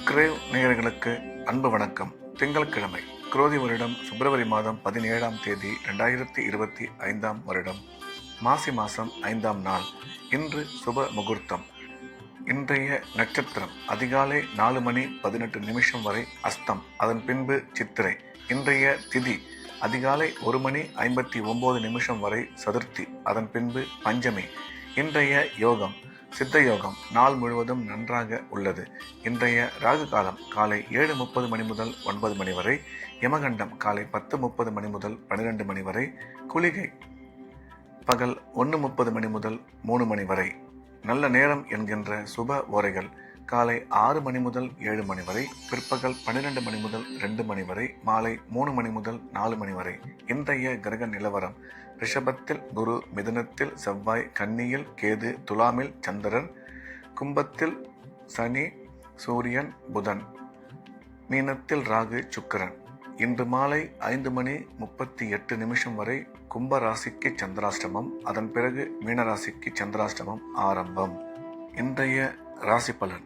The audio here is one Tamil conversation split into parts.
கிரேவ் நேயர்களுக்கு அன்பு வணக்கம். திங்கட்கிழமை, குரோதி வருடம் பிப்ரவரி மாதம் 17ஆம் தேதி 2025ஆம் வருடம், மாசி மாசம் 5ஆம் நாள். இன்று சுப முகூர்த்தம். இன்றைய நட்சத்திரம் அதிகாலை 4 மணி 18 நிமிஷம் வரை அஸ்தம், அதன் பின்பு சித்திரை. இன்றைய திதி அதிகாலை 1 மணி 59 நிமிஷம் வரை சதுர்த்தி, அதன் பின்பு பஞ்சமி. இன்றைய யோகம் சித்த யோகம். நாள் முழுவதும் நன்றாக உள்ளது. இன்றைய ராகு காலம் காலை 7:30 மணி முதல் 9 மணி வரை. யமகண்டம் காலை 10:30 மணி முதல் 12 மணி வரை. குளிகை பகல் 1:30 மணி முதல் 3 மணி வரை. நல்ல நேரம் என்கின்ற சுப ஓரைகள் காலை 6 மணி முதல் 7 மணி வரை, பிற்பகல் 12 மணி முதல் 2 மணி வரை, மாலை 3 மணி முதல் 4 மணி வரை. இன்றைய கிரக நிலவரம்: ரிஷபத்தில் குரு, மிதுனத்தில் செவ்வாய், கன்னியில் கேது, துலாமில் சந்திரன், கும்பத்தில் சனி, சூரியன், புதன், மீனத்தில் ராகு, சுக்கிரன். இன்று மாலை 5 மணி 38 நிமிஷம் வரை கும்ப ராசிக்கு சந்திராஷ்டமம், அதன் பிறகு மீனராசிக்கு சந்திராஷ்டமம் ஆரம்பம். இன்றைய ராசி பலன்: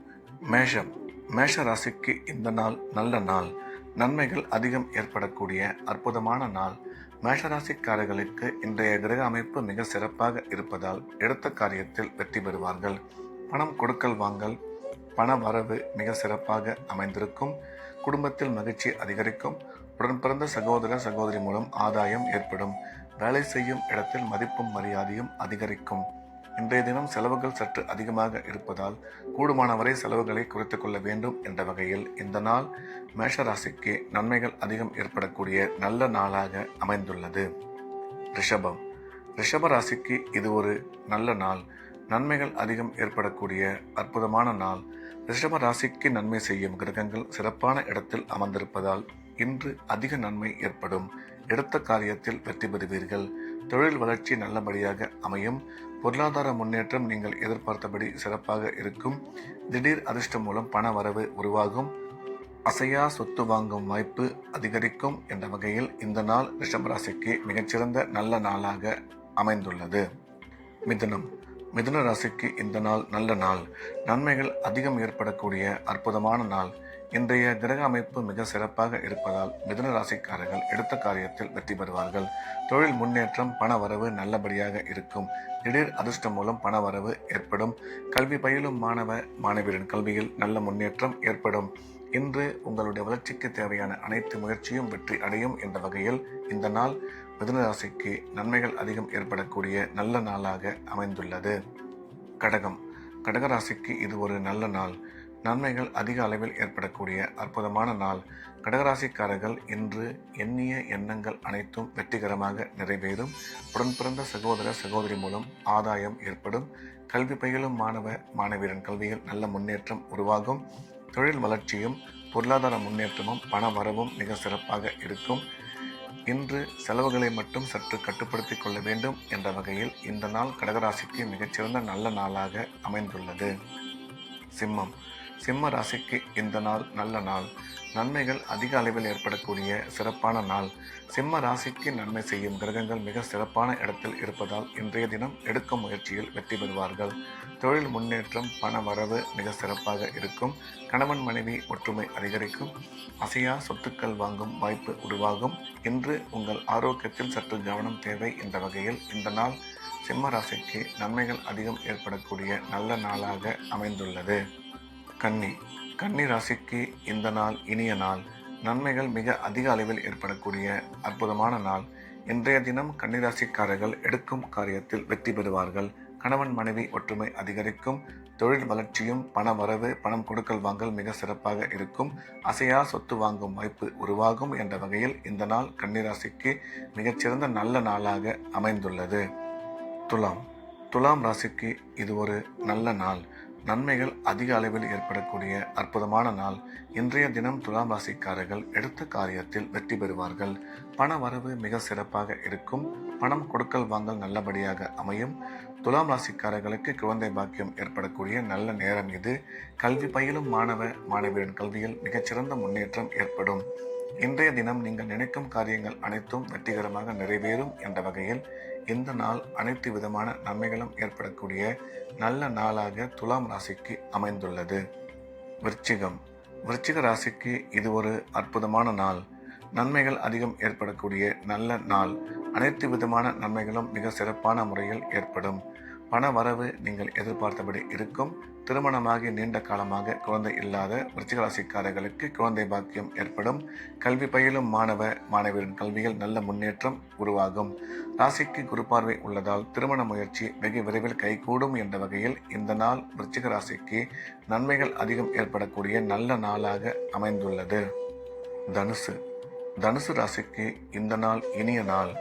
மேஷம். மேஷ ராசிக்கு இந்த நாள் நல்ல நாள். நன்மைகள் அதிகம் ஏற்படக்கூடிய அற்புதமான நாள். மேஷராசிக்காரர்களுக்கு இன்றைய கிரக அமைப்பு மிக சிறப்பாக இருப்பதால் எடுத்த காரியத்தில் வெற்றி பெறுவார்கள். பணம் கொடுக்கல் வாங்கல், பண வரவு மிக சிறப்பாக அமைந்திருக்கும். குடும்பத்தில் மகிழ்ச்சி அதிகரிக்கும். உடன் பிறந்த சகோதர சகோதரி மூலம் ஆதாயம் ஏற்படும். வேலை செய்யும் இடத்தில் மதிப்பும் மரியாதையும் அதிகரிக்கும். இன்றைய தினம் செலவுகள் சற்று அதிகமாக இருப்பதால் கூடுமானவரை செலவுகளை குறைத்துக் கொள்ள வேண்டும் என்ற வகையில் இந்த நாள் மேஷராசிக்கு நன்மைகள் அதிகம் ஏற்படக்கூடிய நல்ல நாளாக அமைந்துள்ளது. ரிஷபம். ரிஷப ராசிக்கு இது ஒரு நல்ல நாள். நன்மைகள் அதிகம் ஏற்படக்கூடிய அற்புதமான நாள். ரிஷப ராசிக்கு நன்மை செய்யும் கிரகங்கள் சிறப்பான இடத்தில் அமர்ந்திருப்பதால் இன்று அதிக நன்மை ஏற்படும். எடுத்த காரியத்தில் வெற்றி பெறுவீர்கள். தொழில் வளர்ச்சி நல்லபடியாக அமையும். பொருளாதார முன்னேற்றம் நீங்கள் எதிர்பார்த்தபடி சிறப்பாக இருக்கும். திடீர் அதிர்ஷ்டம் மூலம் பண வரவு உருவாகும். அசையா சொத்து வாங்கும் வாய்ப்பு அதிகரிக்கும் என்ற வகையில் இந்த நாள் ரிஷபராசிக்கு மிகச்சிறந்த நல்ல நாளாக அமைந்துள்ளது. மிதுனம். மிதுன ராசிக்கு இந்த நாள் நல்ல நாள். நன்மைகள் அதிகம் ஏற்படக்கூடிய அற்புதமான நாள். இன்றைய கிரக அமைப்பு மிக சிறப்பாக இருப்பதால் மிதுன ராசிக்காரர்கள் எடுத்த காரியத்தில் வெற்றி பெறுவார்கள். தொழில் முன்னேற்றம், பண வரவு நல்லபடியாக இருக்கும். திடீர் அதிர்ஷ்டம் மூலம் பண வரவு ஏற்படும். கல்வி பயிலும் மாணவ மாணவியரின் கல்வியில் நல்ல முன்னேற்றம் ஏற்படும். இன்று உங்களுடைய வளர்ச்சிக்கு தேவையான அனைத்து முயற்சியும் வெற்றி அடையும் என்ற வகையில் இந்த நாள் மிதுன ராசிக்கு நன்மைகள் அதிகம் ஏற்படக்கூடிய நல்ல நாளாக அமைந்துள்ளது. கடகம். கடகராசிக்கு இது ஒரு நல்ல நாள். நன்மைகள் அதிக அளவில் ஏற்படக்கூடிய அற்புதமான நாள். கடகராசிக்காரர்கள் இன்று எண்ணிய எண்ணங்கள் அனைத்தும் வெற்றிகரமாக நிறைவேறும். உடன் பிறந்த சகோதர சகோதரி மூலம் ஆதாயம் ஏற்படும். கல்வி பயிலும் மாணவ மாணவியரின் கல்வியில் நல்ல முன்னேற்றம் உருவாகும். தொழில் வளர்ச்சியும் பொருளாதார முன்னேற்றமும் பண வரவும் மிக சிறப்பாக இருக்கும். இன்று செலவுகளை மட்டும் சற்று கட்டுப்படுத்திக் கொள்ள வேண்டும் என்ற வகையில் இந்த நாள் கடகராசிக்கு மிகச்சிறந்த நல்ல நாளாக அமைந்துள்ளது. சிம்மம். சிம்ம ராசிக்கு இந்த நாள் நல்ல நாள். நன்மைகள் அதிக அளவில் ஏற்படக்கூடிய சிறப்பான நாள். சிம்ம ராசிக்கு நன்மை செய்யும் கிரகங்கள் மிக சிறப்பான இடத்தில் இருப்பதால் இன்றைய தினம் எடுக்கும் முயற்சியில் வெற்றி பெறுவார்கள். தொழில் முன்னேற்றம், பண வரவு மிக சிறப்பாக இருக்கும். கணவன் மனைவி ஒற்றுமை அதிகரிக்கும். அசையா சொத்துக்கள் வாங்கும் வாய்ப்பு உருவாகும். இன்று உங்கள் ஆரோக்கியத்தில் சற்று கவனம் தேவை என்ற வகையில் இந்த நாள் சிம்ம ராசிக்கு நன்மைகள் அதிகம் ஏற்படக்கூடிய நல்ல நாளாக அமைந்துள்ளது. கன்னி. கன்னி ராசிக்கு இந்த நாள் இனிய நாள். நன்மைகள் மிக அதிக அளவில் ஏற்படக்கூடிய அற்புதமான நாள். இன்றைய தினம் கன்னிராசிக்காரர்கள் எடுக்கும் காரியத்தில் வெற்றி பெறுவார்கள். கணவன் மனைவி ஒற்றுமை அதிகரிக்கும். தொழில் வளர்ச்சியும் பண வரவு, பணம் கொடுக்கல் வாங்கல் மிக சிறப்பாக இருக்கும். அசையா சொத்து வாங்கும் வாய்ப்பு உருவாகும் என்ற வகையில் இந்த நாள் கன்னிராசிக்கு மிகச்சிறந்த நல்ல நாளாக அமைந்துள்ளது. துலாம். துலாம் ராசிக்கு இது ஒரு நல்ல நாள். நன்மைகள் அதிக அளவில் ஏற்படக்கூடிய அற்புதமான நாள். இன்றைய தினம் துலாம் ராசிக்காரர்கள் எடுத்த காரியத்தில் வெற்றி பெறுவார்கள். பண வரவு மிக சிறப்பாக இருக்கும். பணம் கொடுக்கல் வாங்கல் நல்லபடியாக அமையும். துலாம் ராசிக்காரர்களுக்கு குழந்தை பாக்கியம் ஏற்படக்கூடிய நல்ல நேரம் இது. கல்வி பயிலும் மாணவ மாணவியரின் கல்வியில் மிகச்சிறந்த முன்னேற்றம் ஏற்படும். இன்றைய தினம் நீங்கள் நினைக்கும் காரியங்கள் அனைத்தும் வெற்றிகரமாக நிறைவேறும் என்ற வகையில் இந்த நாள் அனைத்து விதமான நன்மைகளும் ஏற்படக்கூடிய நல்ல நாளாக துலாம் ராசிக்கு அமைந்துள்ளது. விருச்சிகம். விருச்சிக ராசிக்கு இது ஒரு அற்புதமான நாள். நன்மைகள் அதிகம் ஏற்படக்கூடிய நல்ல நாள். அனைத்து விதமான நன்மைகளும் மிக சிறப்பான முறையில் ஏற்படும். பண வரவு நீங்கள் எதிர்பார்த்தபடி இருக்கும். திருமணமாகி நீண்ட காலமாக குழந்தை இல்லாத விருச்சிக ராசிக்காரர்களுக்கு குழந்தை பாக்கியம் ஏற்படும். கல்வி பயிலும் மாணவரின் கல்வியில் நல்ல முன்னேற்றம் உருவாகும். ராசிக்கு குரு பார்வை உள்ளதால் திருமண முயற்சி வெகு விரைவில் கைகூடும் என்ற வகையில் இந்த நாள் விருச்சிக ராசிக்கு நன்மைகள் அதிகம் ஏற்படக்கூடிய நல்ல நாளாக அமைந்துள்ளது. தனுசு ராசிக்கு இந்த நாள் இனிய நாள்.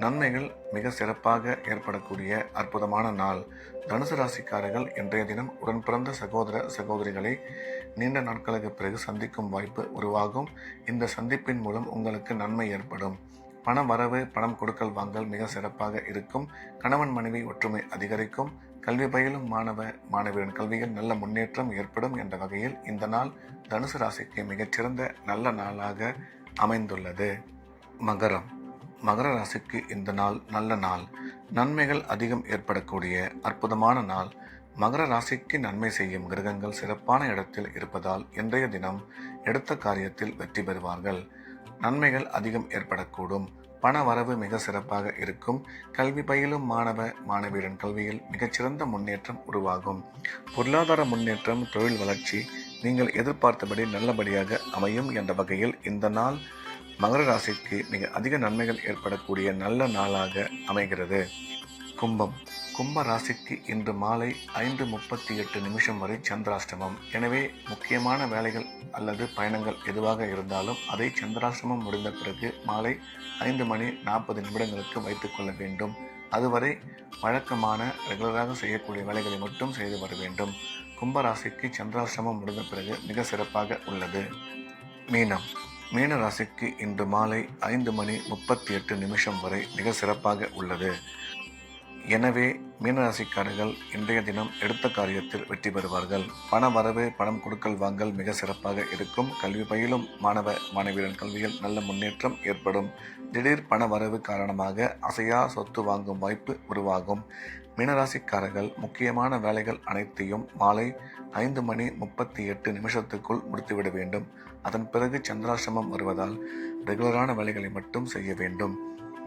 நன்மைகள் மிக சிறப்பாக ஏற்படக்கூடிய அற்புதமான நாள். தனுசு ராசிக்காரர்கள் இன்றைய தினம் உடன் பிறந்த சகோதர சகோதரிகளை நீண்ட நாட்களுக்கு பிறகு சந்திக்கும் வாய்ப்பு உருவாகும். இந்த சந்திப்பின் மூலம் உங்களுக்கு நன்மை ஏற்படும். பண வரவு, பணம் கொடுக்கல் வாங்கல் மிக சிறப்பாக இருக்கும். கணவன் மனைவி ஒற்றுமை அதிகரிக்கும். கல்வி பயிலும் மாணவரின் கல்வியில் நல்ல முன்னேற்றம் ஏற்படும் என்ற வகையில் இந்த நாள் தனுசு ராசிக்கு மிகச்சிறந்த நல்ல நாளாக அமைந்துள்ளது. மகர ராசிக்கு இந்த நாள் நல்ல நாள். நன்மைகள் அதிகம் ஏற்படக்கூடிய அற்புதமான நாள். மகர ராசிக்கு நன்மை செய்யும் கிரகங்கள் சிறப்பான இடத்தில் இருப்பதால் இன்றைய தினம் எடுத்த காரியத்தில் வெற்றி பெறுவார்கள். நன்மைகள் அதிகம் ஏற்படக்கூடும். பண வரவு மிக சிறப்பாக இருக்கும். கல்வி பயிலும் மாணவியரின் கல்வியில் மிகச்சிறந்த முன்னேற்றம் உருவாகும். பொருளாதார முன்னேற்றம், தொழில் வளர்ச்சி நீங்கள் எதிர்பார்த்தபடி நல்லபடியாக அமையும் என்ற வகையில் இந்த நாள் மகர ராசிக்கு மிக அதிக நன்மைகள் ஏற்படக்கூடிய நல்ல நாளாக அமைகிறது. கும்ப ராசிக்கு இன்று மாலை 5:38 வரை சந்திராஷ்டமம். எனவே முக்கியமான வேலைகள் அல்லது பயணங்கள் எதுவாக இருந்தாலும் அதை சந்திராஷ்டமம் முடிந்த பிறகு மாலை 5:40 வைத்துக் கொள்ள வேண்டும். அதுவரை வழக்கமான ரெகுலராக செய்யக்கூடிய வேலைகளை மட்டும் செய்து வர வேண்டும். கும்பராசிக்கு சந்திராஷ்டமம் முடிந்த பிறகு மிக சிறப்பாக உள்ளது. மீன ராசிக்கு இன்று மாலை 5:38 வரை மிக சிறப்பாக உள்ளது. எனவே மீனராசிக்காரர்கள் இன்றைய தினம் எடுத்த காரியத்தில் வெற்றி பெறுவார்கள். பண வரவு, பணம் கொடுக்கல் வாங்கல் மிக சிறப்பாக இருக்கும். கல்வி பயிலும் மாணவியரின் கல்வியில் நல்ல முன்னேற்றம் ஏற்படும். திடீர் பண வரவு காரணமாக அசையா சொத்து வாங்கும் வாய்ப்பு உருவாகும். மீனராசிக்காரர்கள் முக்கியமான வேலைகள் அனைத்தையும் மாலை 5:38 முடித்துவிட வேண்டும். அதன் பிறகு சந்திராசிரமம் வருவதால் ரெகுலரான வேலைகளை மட்டும் செய்ய வேண்டும்.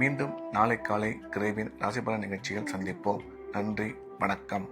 மீண்டும் நாளை காலை கிரேவின் ராசிபலன் நிகழ்ச்சியில் சந்திப்போம். நன்றி, வணக்கம்.